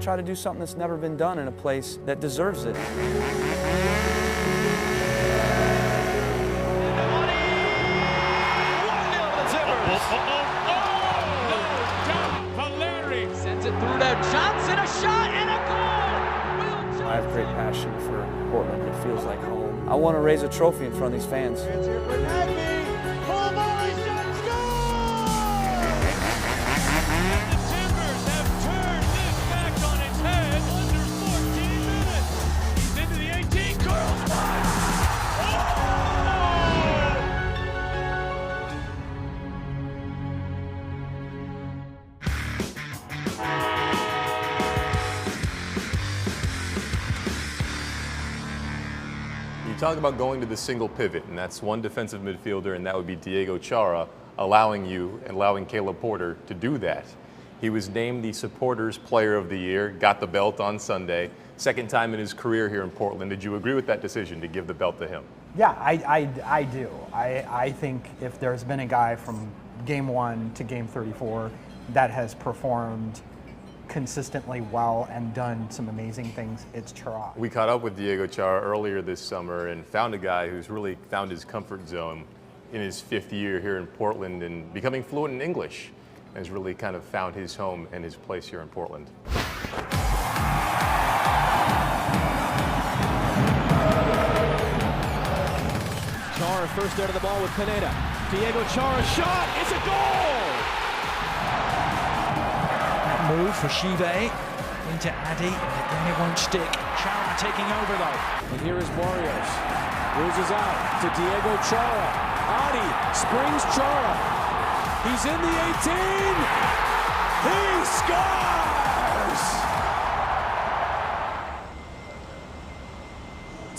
try to do something that's never been done in a place that deserves it. Sends it through to Johnson, a shot and a goal! I have great passion for Portland. It feels like home. I want to raise a trophy in front of these fans. You talk about going to the single pivot, and that's one defensive midfielder, and that would be Diego Chara, allowing you and allowing Caleb Porter to do that. He was named the Supporters Player of the Year, got the belt on Sunday, second time in his career here in Portland. Did you agree with that decision to give the belt to him? Yeah, I do. I think if there's been a guy from game 1 to game 34 that has performed consistently well and done some amazing things, it's Chara. We caught up with Diego Chara earlier this summer and found a guy who's really found his comfort zone in his 5th year here in Portland and becoming fluent in English, and has really kind of found his home and his place here in Portland. Chara first out of the ball with Pineda. Diego Chara shot, it's a goal! Move for Chive into Addy, and again it won't stick. Chara taking over though. And here is Barrios. Loses out to Diego Chara. Adi springs Chara. He's in the 18. He scores!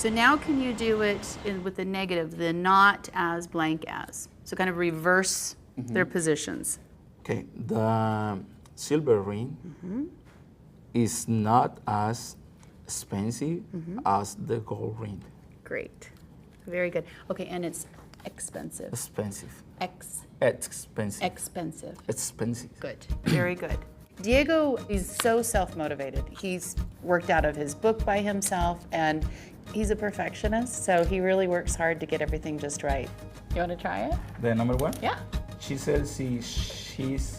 So now can you do it with the negative, the not as blank as? So kind of reverse their positions. Okay, the silver ring is not as expensive as the gold ring. Great. Very good. Okay, and it's expensive. Expensive. Expensive. Expensive. Good. Very good. Diego is so self-motivated. He's worked out of his book by himself, and he's a perfectionist, so he really works hard to get everything just right. You want to try it? The number 1? Yeah. She says she's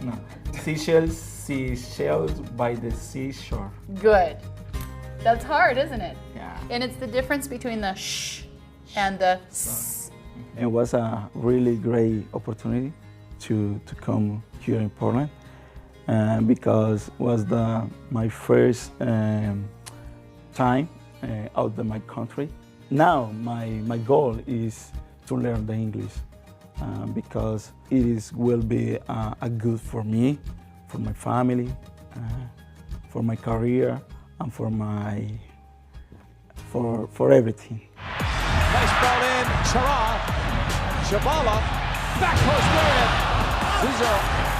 no. Seashells by the seashore. Good. That's hard, isn't it? Yeah. And it's the difference between the sh and the s. It was a really great opportunity to come here in Portland because it was my first time out of my country. Now my goal is to learn the English because will be a good for me, for my family, for my career, and for everything. Nice ball in, Chara, Shabala, back post Gordon.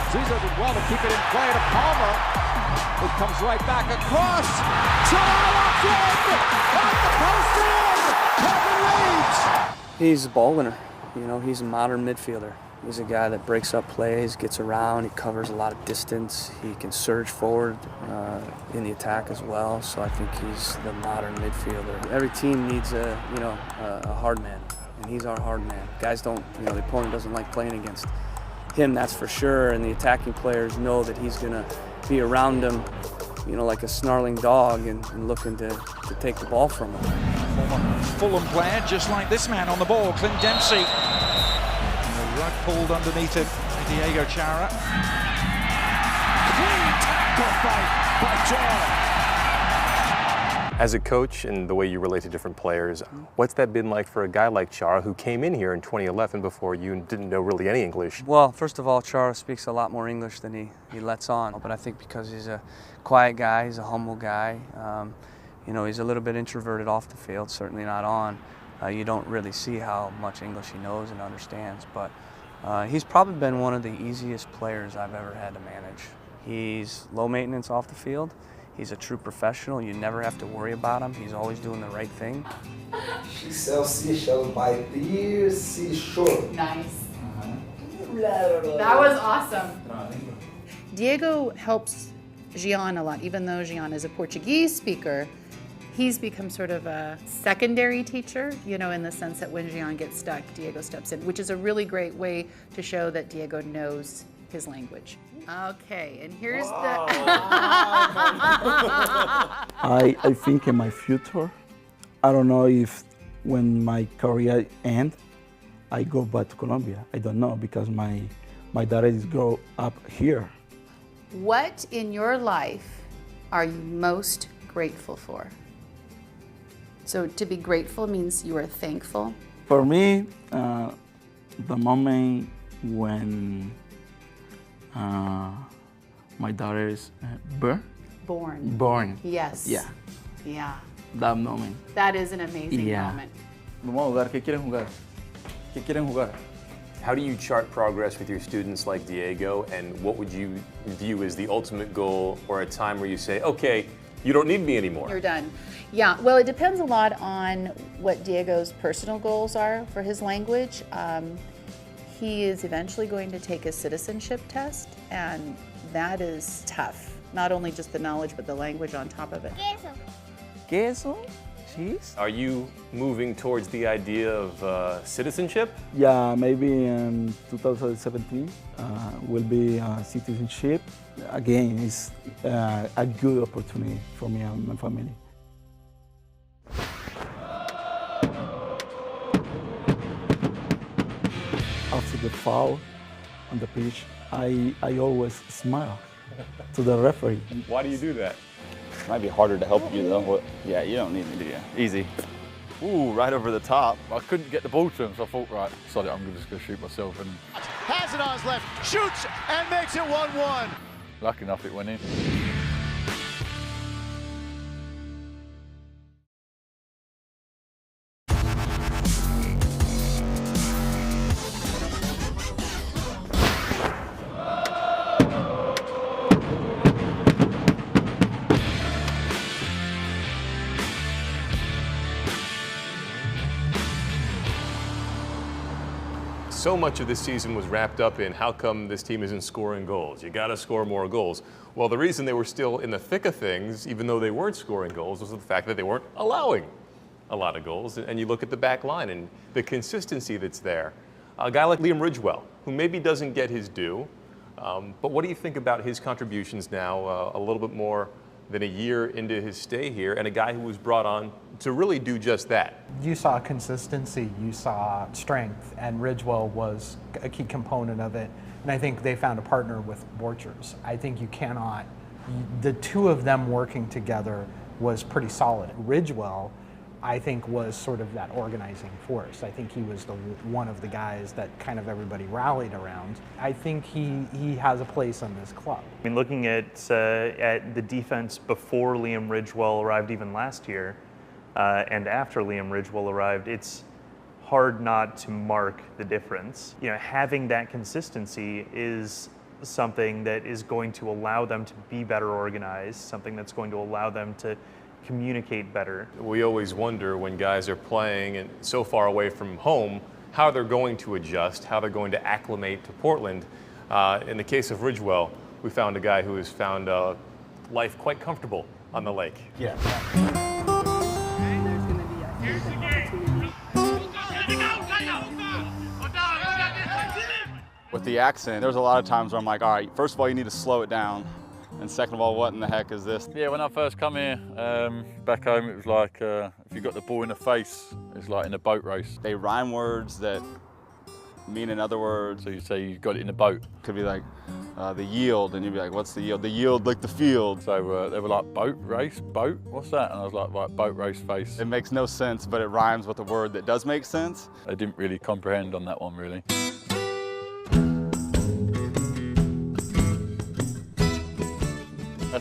Zizo did well to keep it in play to Palmer, who comes right back across. Chara locked in, off the post in, Kevin leads. He's a ball winner. You know, he's a modern midfielder. He's a guy that breaks up plays, gets around, he covers a lot of distance, he can surge forward in the attack as well, so I think he's the modern midfielder. Every team needs a hard man, and he's our hard man. Guys don't, the opponent doesn't like playing against him, that's for sure, and the attacking players know that he's gonna be around them, like a snarling dog and looking to take the ball from him. Former Fulham player, just like this man on the ball, Clint Dempsey. Rug pulled underneath him by Diego Chara. Clean tackle by Chara. As a coach and the way you relate to different players, what's that been like for a guy like Chara who came in here in 2011 before you didn't know really any English? Well, first of all, Chara speaks a lot more English than he lets on, but I think because he's a quiet guy, he's a humble guy, he's a little bit introverted off the field, certainly not on. You don't really see how much English he knows and understands, but he's probably been one of the easiest players I've ever had to manage. He's low maintenance off the field. He's a true professional. You never have to worry about him. He's always doing the right thing. She sells seashells by the seashore. Nice. That was awesome. Diego helps Gian a lot. Even though Gian is a Portuguese speaker, he's become sort of a secondary teacher, you know, in the sense that when Gian gets stuck, Diego steps in, which is a really great way to show that Diego knows his language. Okay, and here's I think in my future, I don't know if when my career ends, I go back to Colombia. I don't know, because my daughter is grow up here. What in your life are you most grateful for? So to be grateful means you are thankful. For me, the moment when my daughter is born. Yes. Yeah. Yeah. That moment. That is an amazing Yeah. moment. Vamos a jugar. ¿Qué quieren jugar? ¿Qué quieren jugar? How do you chart progress with your students like Diego, and what would you view as the ultimate goal, or a time where you say, okay, you don't need me anymore? You're done. Yeah, well, it depends a lot on what Diego's personal goals are for his language. He is eventually going to take a citizenship test, and that is tough. Not only just the knowledge, but the language on top of it. Queso? Cheese? Are you moving towards the idea of citizenship? Yeah, maybe in 2017 will be citizenship. Again, it's a good opportunity for me and my family. After the foul on the pitch, I always smile to the referee. Why do you do that? Might be harder to help you though. Yeah, you don't need me, do you? Easy. Ooh, right over the top. I couldn't get the ball to him, so I thought, right, sorry, I'm just going to shoot myself. And Has it on his left, shoots and makes it 1-1. lucky enough, it went in. So much of this season was wrapped up in how come this team isn't scoring goals? You got to score more goals. Well, the reason they were still in the thick of things, even though they weren't scoring goals, was the fact that they weren't allowing a lot of goals. And you look at the back line and the consistency that's there. A guy like Liam Ridgewell, who maybe doesn't get his due, but what do you think about his contributions now, a little bit more than a year into his stay here, and a guy who was brought on to really do just that? You saw consistency, you saw strength, and Ridgewell was a key component of it. And I think they found a partner with Borchers. I think you cannot, the two of them working together was pretty solid. Ridgewell, I think, was sort of that organizing force. I think he was one of the guys that kind of everybody rallied around. I think he has a place on this club. I mean, looking at the defense before Liam Ridgewell arrived, even last year, and after Liam Ridgewell arrived, it's hard not to mark the difference. You know, having that consistency is something that is going to allow them to be better organized, something that's going to allow them to communicate better. We always wonder when guys are playing and so far away from home, how they're going to adjust, how they're going to acclimate to Portland. In the case of Ridgewell, we found a guy who has found life quite comfortable on the lake. Yeah. With the accent, there's a lot of times where I'm like, all right, first of all, you need to slow it down. And second of all, what in the heck is this? Yeah, when I first come here, back home, it was like, if you got the ball in the face, it's like in a boat race. They rhyme words that mean another word. So you say you got it in a boat. Could be like the yield, and you'd be like, what's the yield? The yield like the field. So they were like, boat race, boat, what's that? And I was like, right, boat race face. It makes no sense, but it rhymes with a word that does make sense. They didn't really comprehend on that one, really.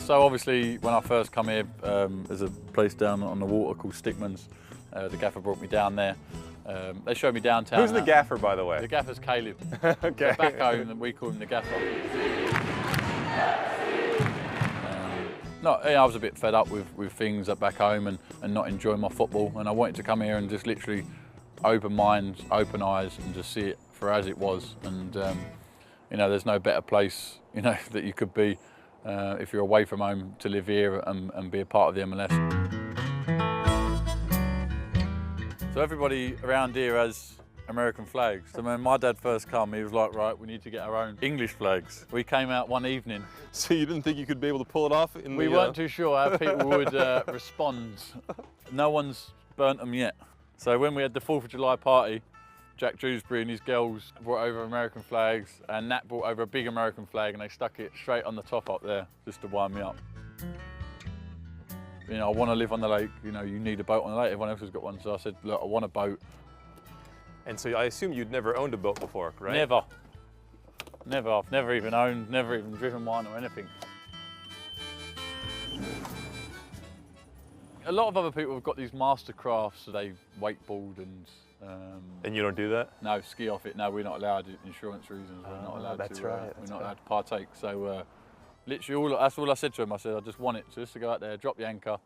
So obviously, when I first come here, there's a place down on the water called Stickman's. The gaffer brought me down there. They showed me downtown. Who's the gaffer, by the way? The gaffer's Caleb. Okay. So back home, we call him the gaffer. I was a bit fed up with things back home and not enjoying my football, and I wanted to come here and just literally open minds, open eyes, and just see it for as it was. And you know, there's no better place, you know, that you could be if you're away from home to live here and be a part of the MLS. So everybody around here has American flags. So when my dad first came, he was like, right, we need to get our own English flags. We came out one evening. So you didn't think you could be able to pull it off? We weren't too sure how people would respond. No one's burnt them yet. So when we had the 4th of July party, Jack Dewsbury and his girls brought over American flags, and Nat brought over a big American flag, and they stuck it straight on the top up there, just to wind me up. You know, I want to live on the lake. You know, you need a boat on the lake. Everyone else has got one, so I said, look, I want a boat. And so I assume you'd never owned a boat before, right? Never. Never. I've never even owned, never even driven one or anything. A lot of other people have got these master crafts, so they wakeboard and you don't do that? No, ski off it. No, we're not allowed. Insurance reasons, we're not allowed that's to. Right. We're not allowed to partake. So literally, that's all I said to him. I said, I just want it just to go out there, drop the anchor,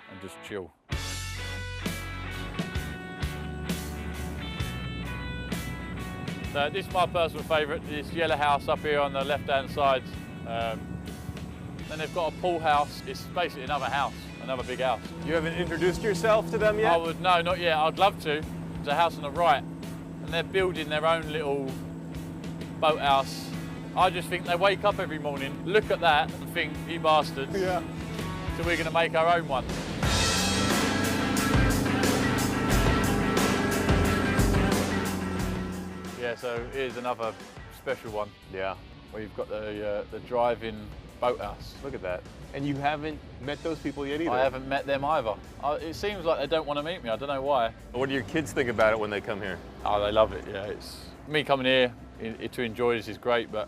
and just chill. So this is my personal favourite, this yellow house up here on the left-hand side. Then they've got a pool house. It's basically another house, another big house. You haven't introduced yourself to them yet? No, not yet. I'd love to. There's a house on the right, and they're building their own little boathouse. I just think they wake up every morning, look at that, and think, you bastards. Yeah. So we're going to make our own one. Yeah, so here's another special one. Yeah. Where you've got the drive-in boathouse. Look at that. And you haven't met those people yet either? I haven't met them either. It seems like they don't want to meet me. I don't know why. What do your kids think about it when they come here? Oh, they love it. Yeah, it's me coming here to enjoy this is great, but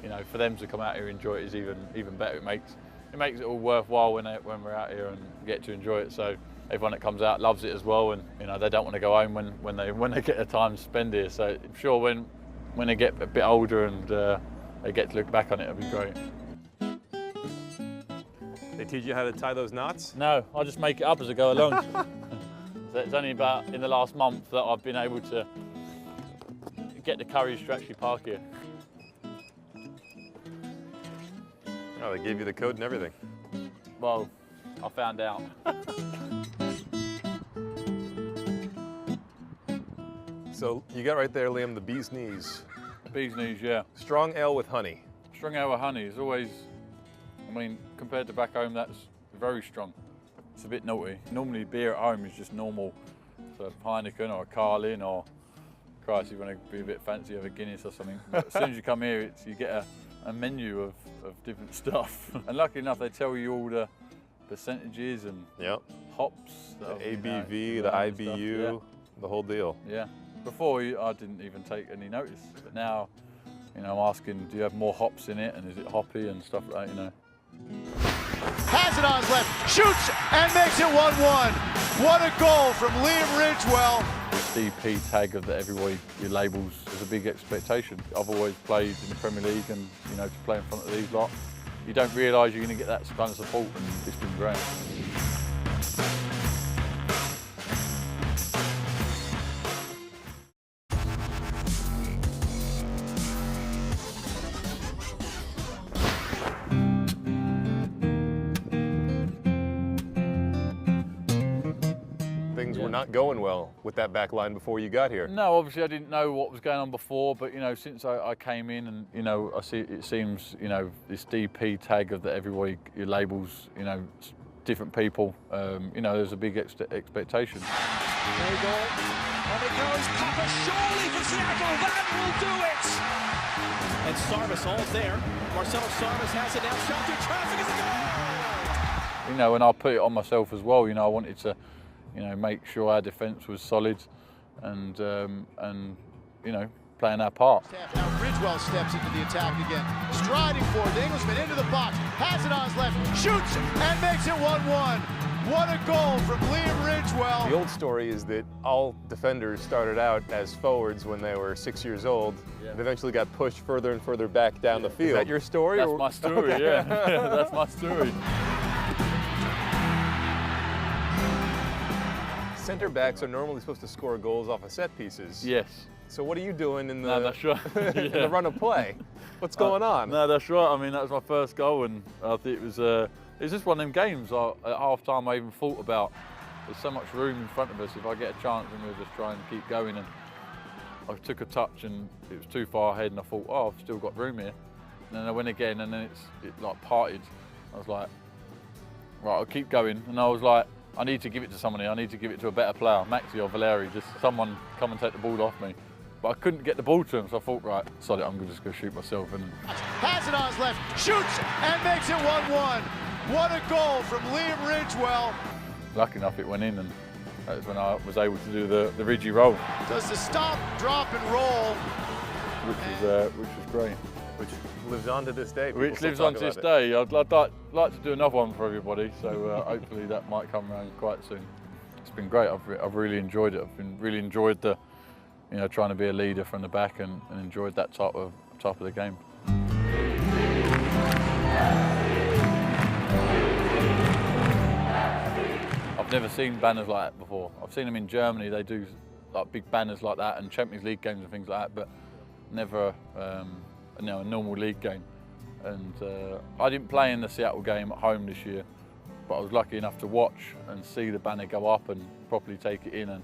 you know, for them to come out here and enjoy it is even better. It makes it all worthwhile when we're out here and get to enjoy it. So everyone that comes out loves it as well, and you know, they don't want to go home when they get the time to spend here. So I'm sure when they get a bit older and they get to look back on it, it'll be great. They teach you how to tie those knots? No, I just make it up as I go along. So it's only about in the last month that I've been able to get the courage to actually park here. Oh, they gave you the code and everything. Well, I found out. So you got right there, Liam, the bee's knees. Bee's knees, yeah. Strong ale with honey. Strong ale with honey is always, I mean, compared to back home, that's very strong. It's a bit naughty. Normally beer at home is just normal, so a Heineken or a Carlin or, Christ, you want to be a bit fancy, have a Guinness or something. But as soon as you come here, you get a menu of different stuff. And luckily enough, they tell you all the percentages and hops. The ABV, the IBU, the whole deal. Yeah. Before, I didn't even take any notice, but now, you know, I'm asking, do you have more hops in it, and is it hoppy and stuff like that, you know. Has it on his left, shoots and makes it 1-1. What a goal from Liam Ridgewell. The DP tag of the everywhere your labels is a big expectation. I've always played in the Premier League, and you know, to play in front of these lot, you don't realise you're going to get that kind of support, and it's been great. Things were not going well with that back line before you got here. No, obviously I didn't know what was going on before, but you know, since I came in, and you know, I see it seems, you know, this DP tag of the everywhere your labels, you know, different people, you know, there's a big expectation. There you go. On it goes. Papa surely for Seattle. That will do it. And Sarvis all there. Marcelo Sarvis has it now. Shot through traffic. Is a goal. You know, and I put it on myself as well. You know, I wanted to, you know, make sure our defence was solid, and you know, playing our part. Now Ridgewell steps into the attack again, striding forward. The Englishman into the box, has it on his left, shoots and makes it 1-1. What a goal from Liam Ridgewell. The old story is that all defenders started out as forwards when they were 6 years old, and eventually got pushed further and further back down the field. Is that your story? That's my story, okay. yeah. That's my story. Center backs are normally supposed to score goals off of set pieces. Yes. So what are you doing in the, No, that's right. in the run of play? What's going on? No, that's right. I mean, that was my first goal, and I think it was just one of them games. At half time, I even thought about there's so much room in front of us. If I get a chance, then we'll just try and keep going. And I took a touch, and it was too far ahead, and I thought, oh, I've still got room here. And then I went again, and then it like parted. I was like, right, I'll keep going. And I was like, I need to give it to somebody. I need to give it to a better player, Maxi or Valeri. Just someone come and take the ball off me. But I couldn't get the ball to him, so I thought, right, sod it, I'm just going to shoot myself. And Has it on his left, shoots and makes it 1-1. What a goal from Liam Ridgewell. Lucky enough it went in, and that was when I was able to do the Ridgie roll. Does the stop, drop and roll. Which was great. Which lives on to this day. Which lives on to this day. I'd like to do another one for everybody, so hopefully that might come around quite soon. It's been great. I've really enjoyed it. I've really enjoyed the, trying to be a leader from the back, and enjoyed that type of the game. I've never seen banners like that before. I've seen them in Germany. They do like big banners like that and Champions League games and things like that, but never a normal league game. And I didn't play in the Seattle game at home this year, but I was lucky enough to watch and see the banner go up and properly take it in, and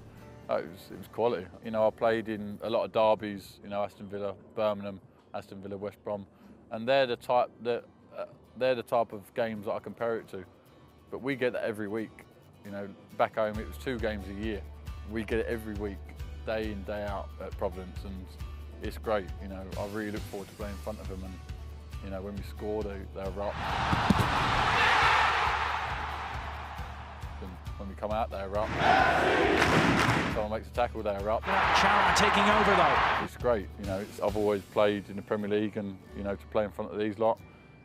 it was quality. I played in a lot of derbies, Aston Villa, Birmingham, Aston Villa, West Brom, and they're the type of games that I compare it to. But we get that every week. Back home it was 2 games a year. We get it every week, day in, day out at Providence, and it's great. I really look forward to playing in front of them, and when we score, they erupt. And when we come out, they erupt. Someone makes a tackle, they erupt. Chara taking over though. It's great. I've always played in the Premier League, and to play in front of these lot,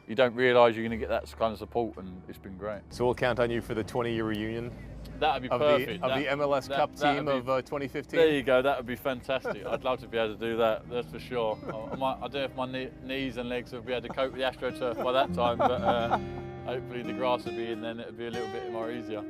you don't realise you're going to get that kind of support, and it's been great. So we'll count on you for the 20-year reunion. That'd be of perfect. The MLS Cup team of 2015. There you go. That would be fantastic. I'd love to be able to do that. That's for sure. I don't know if my knees and legs will be able to cope with the AstroTurf by that time, but hopefully the grass will be in, then it'll be a little bit more easier.